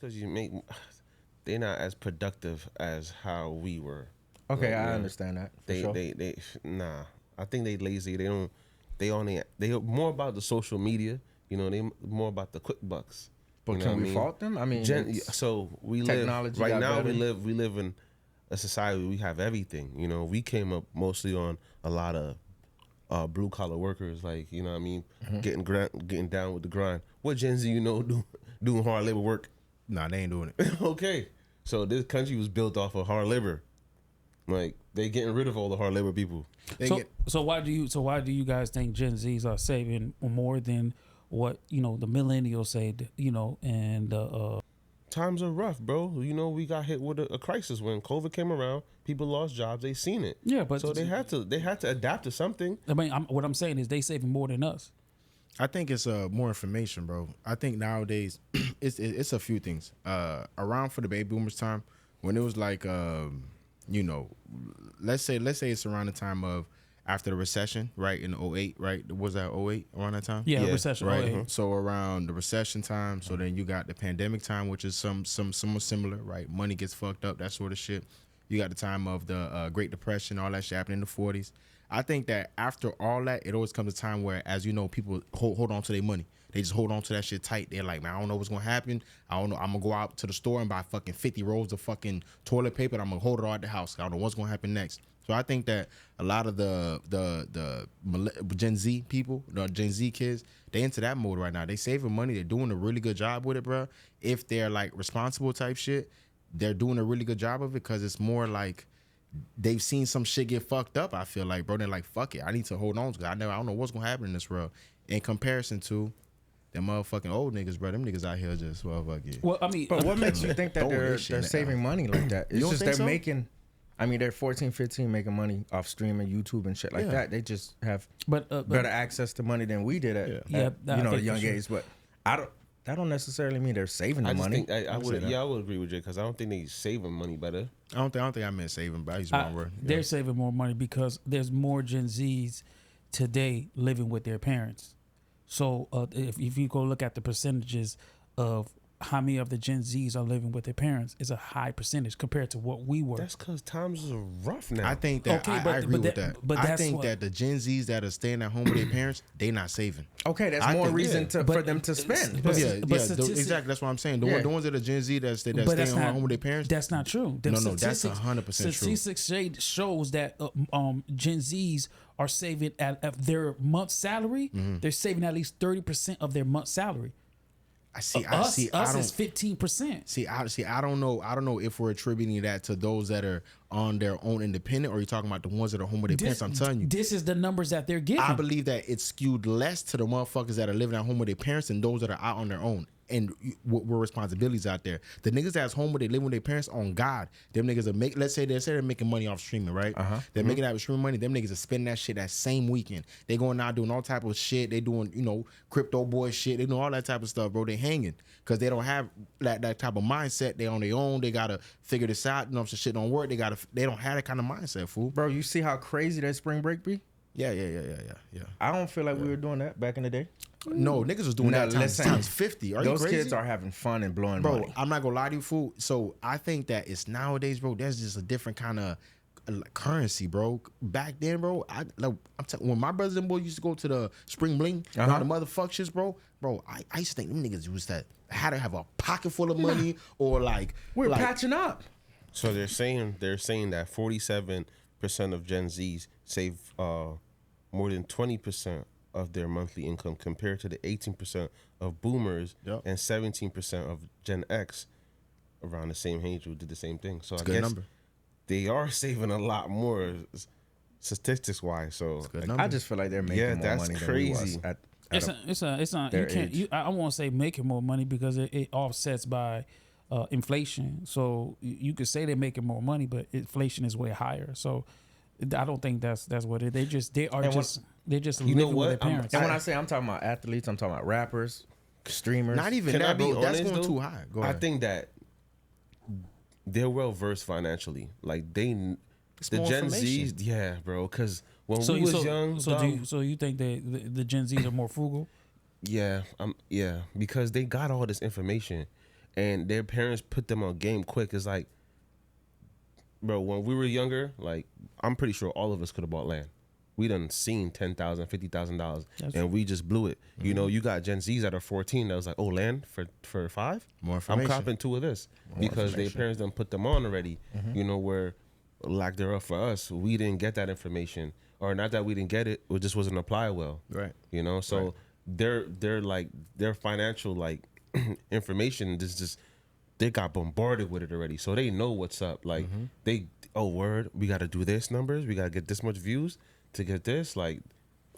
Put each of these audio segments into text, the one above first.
Just because they're not as productive as how we were. Okay, I understand that. They nah. I think they lazy. They more about the social media. You know, they more about the quick bucks. But can we fault them? I mean, so we technology live right now. Better. We live in a society where we have everything. You know, we came up mostly on a lot of blue collar workers, like, you know what I mean, getting down with the grind. What Gen Z, doing hard labor work? Nah, they ain't doing it. Okay, so this country was built off of hard labor. Like, they getting rid of all the hard labor people. So why do you guys think Gen Zs are saving more than what the millennials said? And times are rough, bro. We got hit with a crisis when COVID came around. People lost jobs. They seen it. Yeah, but so they had to adapt to something. I mean, what I'm saying is they saving more than us. I think it's more information, bro. I think nowadays it's a few things. Around for the baby boomers time, when it was like let's say it's around the time of after the recession, right, in 08, right? Was that 08 around that time? Yeah, recession, right? 08. So around the recession time, so then you got the pandemic time, which is somewhat similar, right? Money gets fucked up, that sort of shit. You got the time of the Great Depression, all that shit happened in the 40s. I think that after all that, it always comes a time where, as you know, people hold on to their money. They just hold on to that shit tight. They're like, man, I don't know what's gonna happen. I don't know. I'm gonna go out to the store and buy fucking 50 rolls of fucking toilet paper, and I'm gonna hold it all at the house. I don't know what's gonna happen next. So I think that a lot of the Gen Z people, the Gen Z kids, they into that mode right now. They saving money. They're doing a really good job with it, bro. If they're like responsible type shit, they're doing a really good job of it because it's more like they've seen some shit get fucked up. I feel like, bro, they're like, fuck it, I need to hold on because I don't know what's gonna happen in this world. In comparison to them motherfucking old niggas, bro, them niggas out here just motherfucking. Well, I mean, but what makes you think that they're saving money like that? It's just they're making. I mean, they're 14, 15 making money off streaming, YouTube and shit like that. They just have better access to money than we did at the young age. But that don't necessarily mean they're saving the money. I would agree with you because I don't think they saving money better. I don't think I meant saving, but I use the wrong word. They're saving more money because there's more Gen Zs today living with their parents. So if you go look at the percentages of how many of the Gen Zs are living with their parents, is a high percentage compared to what we were. That's because times are rough now. I think that I agree with that. But I think that the Gen Zs that are staying at home with their parents, they not saving. Okay, that's more reason for them to spend. Exactly. That's what I'm saying. The ones that are Gen Z that's staying at home with their parents. That's not true. No, that's 100% true. Statistics shows that Gen Zs are saving at their month's salary. Mm-hmm. They're saving at least 30% of their month's salary. Us is 15%. I don't know. I don't know if we're attributing that to those that are on their own independent, or you're talking about the ones that are home with their parents. I'm telling you, this is the numbers that they're giving. I believe that it's skewed less to the motherfuckers that are living at home with their parents than those that are out on their own. And what responsibilities out there? The niggas that's home with they living with their parents, on God, them niggas are let's say they're making money off streaming, right? They're making that streaming money. Them niggas are spending that shit that same weekend. They going out doing all type of shit. They doing crypto boy shit. They doing all that type of stuff, bro. They hanging because they don't have that type of mindset. They on their own. They gotta figure this out. Some shit don't work. They don't have that kind of mindset, fool. Bro, you see how crazy that spring break be? Yeah. I don't feel like we were doing that back in the day. No, niggas was doing that times 50. Are you crazy? Those kids are having fun and blowing money. Bro, I'm not gonna lie to you, fool. So I think that it's nowadays, bro, there's just a different kind of currency, bro. Back then, bro, when my brothers and boys used to go to the spring bling, all the motherfuck shits, bro, I used to think them niggas was had to have a pocket full of money or we're patching up. So they're saying that 47% of Gen Zs save more than 20% of their monthly income compared to the 18% of boomers and 17% of Gen X around the same age who did the same thing. So I guess they are saving a lot more statistics wise. So I just feel like they're making more money crazy. than we was it's not you can't I won't say making more money because it offsets by inflation. So you could say they're making more money, but inflation is way higher. So I don't think that's what it. They're just living with their parents. And when I say I'm talking about athletes, I'm talking about rappers, streamers. Not even that, bro. That's going too high. Go ahead. I think that they're well versed financially. Like the Gen Zs, yeah, bro. Because when we was young, so you think the Gen Zs are more frugal? Yeah, because they got all this information. and their parents put them on game quick. It's like, bro, when we were younger, like I'm pretty sure all of us could have bought land. We done seen $10,000, $50,000, and we just blew it. Mm-hmm. You know, you got Gen Zs that are 14 that was like, oh, land for $5? More information. I'm copping 2 of this because their parents done put them on already. Mm-hmm. You know, where lack thereof for us, we didn't get that information, or not that we didn't get it just wasn't applied well. Right. You know, so they're like their financial like information just they got bombarded with it already, so they know what's up. Like word, we got to do this numbers, we got to get this much views to get this. Like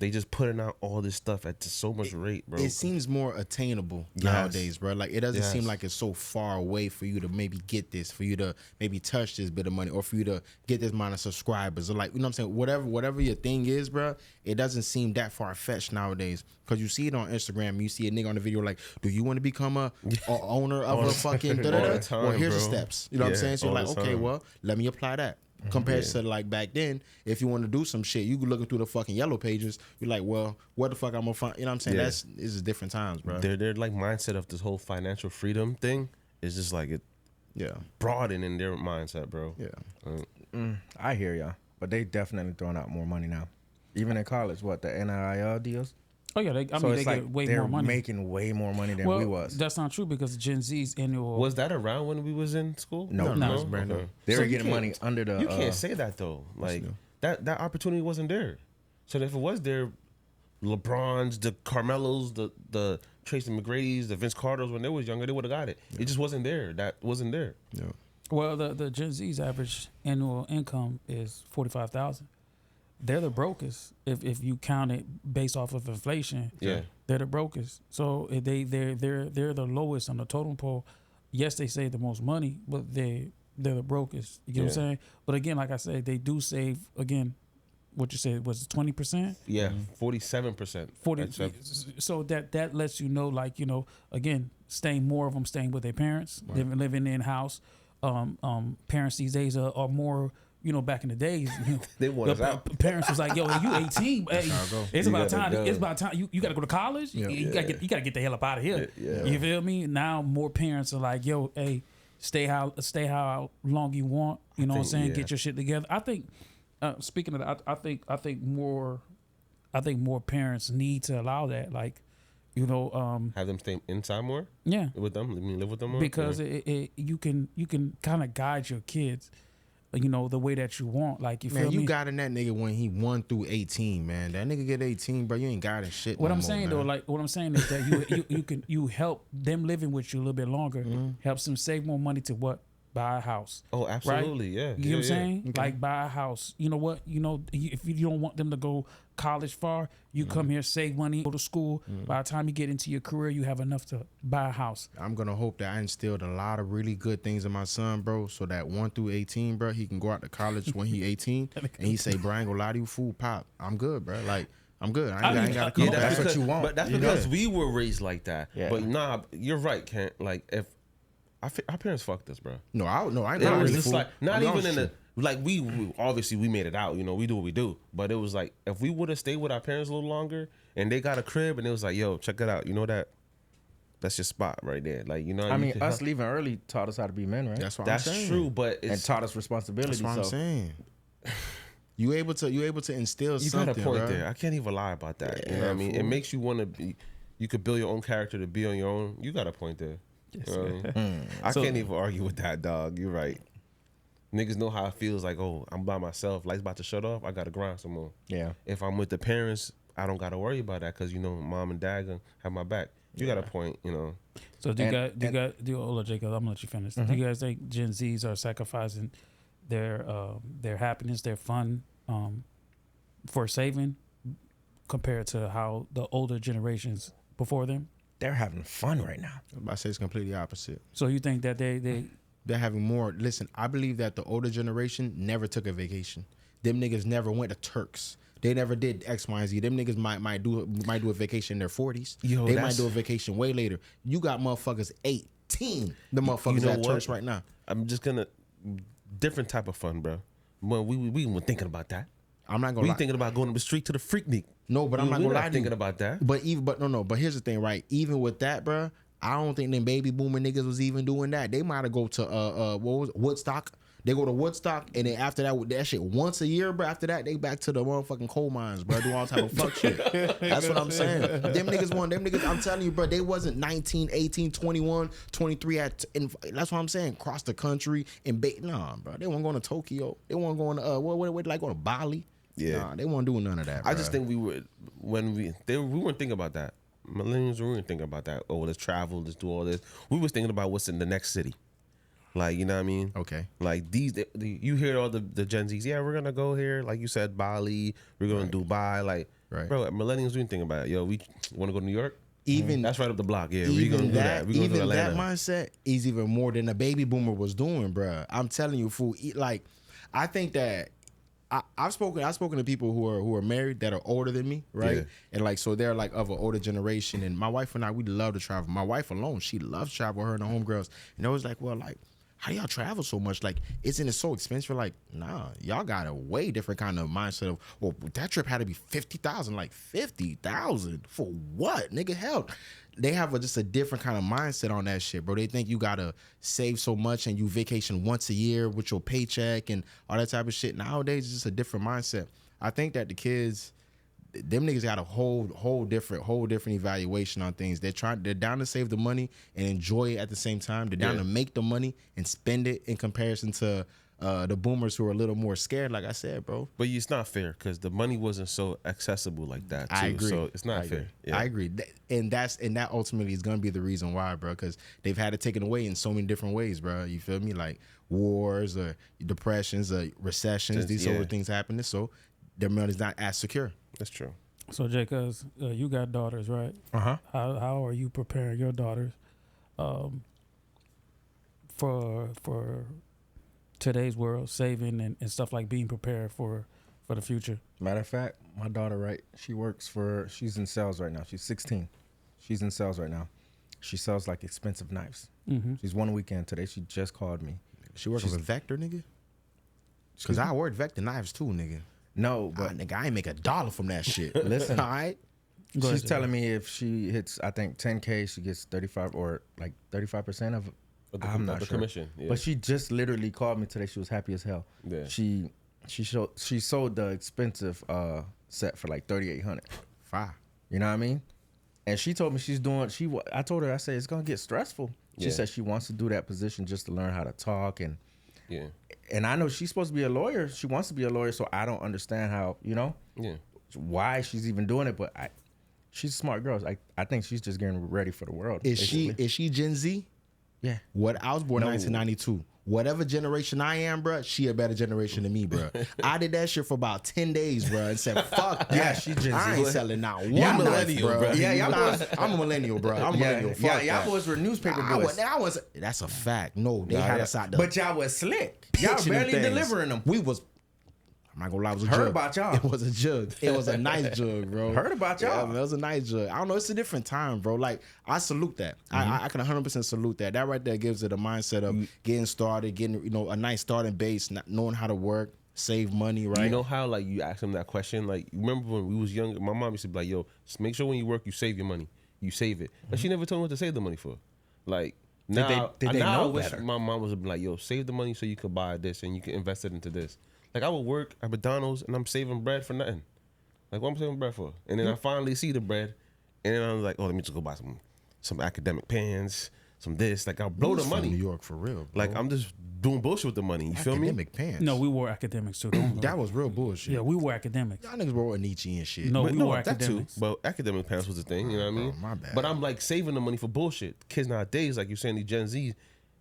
they just putting out all this stuff at so much rate, bro. It seems more attainable nowadays, bro. Like it doesn't seem like it's so far away for you to maybe get this, for you to maybe touch this bit of money, or for you to get this amount of subscribers, or like, you know what I'm saying, whatever your thing is, bro. It doesn't seem that far fetched nowadays, because you see it on Instagram. You see a nigga on the video like, do you want to become a owner of a fucking well, here's the steps. You know what I'm saying? So you're like, okay, well, let me apply that. Compared to like back then, if you want to do some shit, you could looking through the fucking yellow pages. You're like, well, what the fuck I'm gonna find? You know what I'm saying? This is different times, bro. Their like mindset of this whole financial freedom thing is just like it, broadening their mindset, bro. Yeah, I hear y'all, but they definitely throwing out more money now. Even in college, the NIL deals. Oh yeah, they get way more money. They're making way more money than we was. That's not true, because Gen Z's annual. Was that around when we was in school? No, it's brand new. They were getting money under the. You can't say that though. Like that opportunity wasn't there. So if it was there, LeBrons, the Carmelos, the Tracy McGrady's, the Vince Carters, when they was younger, they would have got it. It just wasn't there. That wasn't there. Yeah. Well, the Gen Z's average annual income is $45,000. They're the brokest if you count it based off of inflation. Yeah, they're the brokest. So they're the lowest on the totem pole. Yes, they save the most money, but they're the brokest. You get what I'm saying? But again, like I said, they do save. Again, what you said was 20%. Yeah, 47%. 40. So that lets you know, like, you know, again, more of them staying with their parents, living in house. Parents these days are more. You know, back in the days, they want us out. Parents was like, "Yo, you 18? Hey, it's about time. It's about time. You got to go to college. You got to get the hell up out of here. You feel me? Now more parents are like, "Yo, hey, stay how long you want. You know what I'm saying? Get your shit together." I think. Speaking of that, I think more parents need to allow that. Like, you know, have them stay inside more. Yeah, with them. I mean, live with them more because you can kind of guide your kids. You know, the way that you want. Like, you feel me? You got in that nigga when he 1 through 18, man. That nigga get 18, bro. You ain't got shit. What I'm saying though, like what I'm saying is that you help them living with you a little bit longer, helps them save more money to buy a house. Oh, absolutely, right? You know what I'm saying? Okay. Like, buy a house. You know what? You know, if you don't want them to go college far, you come here, save money, go to school. By the time you get into your career, you have enough to buy a house. I'm gonna hope that I instilled a lot of really good things in my son, bro, so that 1 through 18, bro, he can go out to college when he 18 and he say, "Bro, I ain't gonna lie to you, fool, pop. I'm good, bro. Like, I'm good. I ain't gotta come back." That's what you want. But that's because we were raised like that. Yeah. But nah, you're right, Kent. Like, if our parents fucked us, bro. No, I ain't really fool. Like, not even in the like we obviously we made it out. You know, we do what we do. But it was like, if we would have stayed with our parents a little longer and they got a crib and it was like, yo, check it out. You know that's your spot right there. Like, you know, I mean, us leaving early taught us how to be men, right? That's what I'm saying. That's true, but and taught us responsibility. That's what I'm saying. You able to instill something. You got a point bro. there. I can't even lie about that. You know what I mean? Fool. It makes you want to be. You could build your own character to be on your own. You got a point there. Yes, you know what I mean? I can't even argue with that, dog. You're right. Niggas know how it feels like, oh, I'm by myself. Lights about to shut off. I got to grind some more. Yeah. If I'm with the parents, I don't got to worry about that because, you know, mom and dad gonna have my back. You got a point, you know. So do Jacob, I'm gonna let you finish. Do you guys think Gen Zs are sacrificing their happiness, their fun, for saving compared to how the older generations before them? They're having fun right now. I'm about to say it's completely opposite. So you think that they're having more. Listen, I believe that the older generation never took a vacation. Them niggas never went to Turks. They never did X, Y, and Z. Them niggas might do a vacation in their 40s. They might do a vacation way later. You got motherfuckers 18. The motherfuckers at Turks right now. I'm just gonna different type of fun, bro. Well, we weren't thinking about that. I'm not gonna. We thinking about going to the street to the Freaknik. No, but I'm not gonna lie to you. Thinking about that. But here's the thing, right? Even with that, bro, I don't think them baby boomer niggas was even doing that. They might have go to what was it? Woodstock. They go to Woodstock, and then after that shit once a year, bro. After that, they back to the motherfucking coal mines, bro. Do all type of fuck shit. That's what I'm saying. Them niggas, I'm telling you, bro, they wasn't 19, 18, 21, 23 that's what I'm saying. Cross the country and nah, bro. They weren't going to Tokyo. They weren't going to going to Bali. Yeah. Nah, they weren't doing none of that, bro. I just think we weren't thinking about that. Millennials weren't thinking about that. Oh, let's travel, let's do all this. We was thinking about what's in the next city. Like, you know what I mean? Okay. Like you hear all the Gen Zs, yeah, we're gonna go here, like you said, Bali, we're going to Dubai. Like, bro, millennials didn't think about it. Yo, we want to go to New York? Even that's right up the block. Yeah, we're gonna do that. We're gonna do Atlanta. That mindset is even more than a baby boomer was doing, bro. I'm telling you, fool. Like, I think that I've spoken to people who are married that are older than me, right? Yeah. And like, so they're like of an older generation. And my wife and I, we love to travel. My wife alone, she loves travel. Her and the homegirls, and I was like, well, like, how do y'all travel so much? Like, isn't it so expensive? Like, nah, y'all got a way different kind of mindset of, well, that trip had to be 50,000. Like, 50,000 for what, nigga? Hell, they have just a different kind of mindset on that shit, bro. They think you gotta save so much and you vacation once a year with your paycheck and all that type of shit. Nowadays, it's just a different mindset. I think that the kids, them niggas got a whole different evaluation on things. They're down to save the money and enjoy it at the same time. They're down to make the money and spend it in comparison to the boomers who are a little more scared, like I said, bro. But it's not fair because the money wasn't so accessible like that, too. I agree. So it's not fair. Yeah. I agree. And that ultimately is going to be the reason why, bro, because they've had it taken away in so many different ways, bro. You feel me? Like wars or depressions or recessions, these sort of things happening. So their money's not as secure. That's true. So, Jay, cuz you got daughters, right? Uh-huh. How are you preparing your daughters for today's world, saving and stuff like being prepared for the future? Matter of fact, my daughter, right, she's in sales right now. She's 16. She's in sales right now. She sells like expensive knives. Mm-hmm. She's one weekend today. She just called me. She works with Vector, nigga? Because I work Vector knives too, nigga. No, but nigga, I ain't make $1 from that shit. Listen, all right. She's telling me if she hits, I think 10K, she gets 35 or like 35% of. I'm not sure. Commission. Yeah. But she just literally called me today. She was happy as hell. Yeah. She sold the expensive set for like $3,800. Fine. You know what I mean? And she told me I told her, I said it's gonna get stressful. She said she wants to do that position just to learn how to talk and. Yeah. And I know she's supposed to be a lawyer. She wants to be a lawyer, so I don't understand how, why she's even doing it. But she's a smart girl. I think she's just getting ready for the world. Is she Gen Z? Yeah. I was born in 1992. Whatever generation I am, bro, she a better generation than me, bro. I did that shit for about 10 days, bro, and said, fuck that. Yeah, she Gen Z. I ain't selling not one millennial, bro. Yeah, y'all I'm a millennial, bro. I'm a millennial. Fuck y'all boys were newspaper boys. That's a fact. No, they had us out there. But y'all was slick. Y'all barely delivering them. We was... I'm not gonna lie, it was a jug. Heard about y'all. It was a jug. It was a nice jug, bro. Heard about y'all. Yeah, man, it was a nice jug. I don't know. It's a different time, bro. Like, I salute that. I can 100% salute that. That right there gives it a mindset of getting started, getting, a nice starting base, not knowing how to work, save money, right? You know how, like, you ask them that question? Like, you remember when we was younger, my mom used to be like, yo, just make sure when you work, you save your money. You save it. But she never told me what to save the money for. Like, now, did they know I wish better? my mom was like, yo, save the money so you could buy this and you can invest it into this. Like, I would work at McDonald's and I'm saving bread for nothing. Like, what am I saving bread for? And then I finally see the bread, and then I was like, oh, let me just go buy some academic pens, some this. Like, I'll blow the money. New York for real, bro. Like, I'm just doing bullshit with the money. You feel me? Academic pants. No, we wore academics too. That was real bullshit. Yeah, we wore academics. Y'all niggas wore Nietzsche and shit. No, we wore that academics. too. But academic pants was the thing, you know what I mean? My bad. But I'm like saving the money for bullshit. Kids nowadays, like you're saying, these Gen Zs,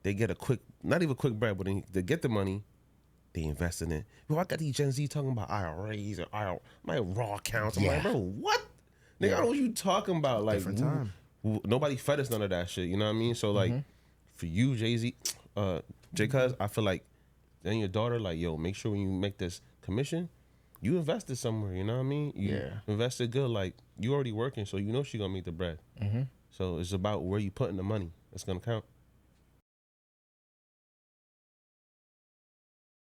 they get a quick, not even quick bread, but they get the money. They invest in it. Bro, I got these Gen Z talking about IRAs or my raw accounts. I'm like, bro, what? Nigga, I don't know what you talking about. Like, different time. Nobody fed us none of that shit. You know what I mean? So, like, for you, Jay-Z, J-Cuz, I feel like, and your daughter, like, yo, make sure when you make this commission, you invested somewhere. You know what I mean? You invested good. Like, you already working, so you know she gonna make the bread. So it's about where you putting the money. That's gonna count.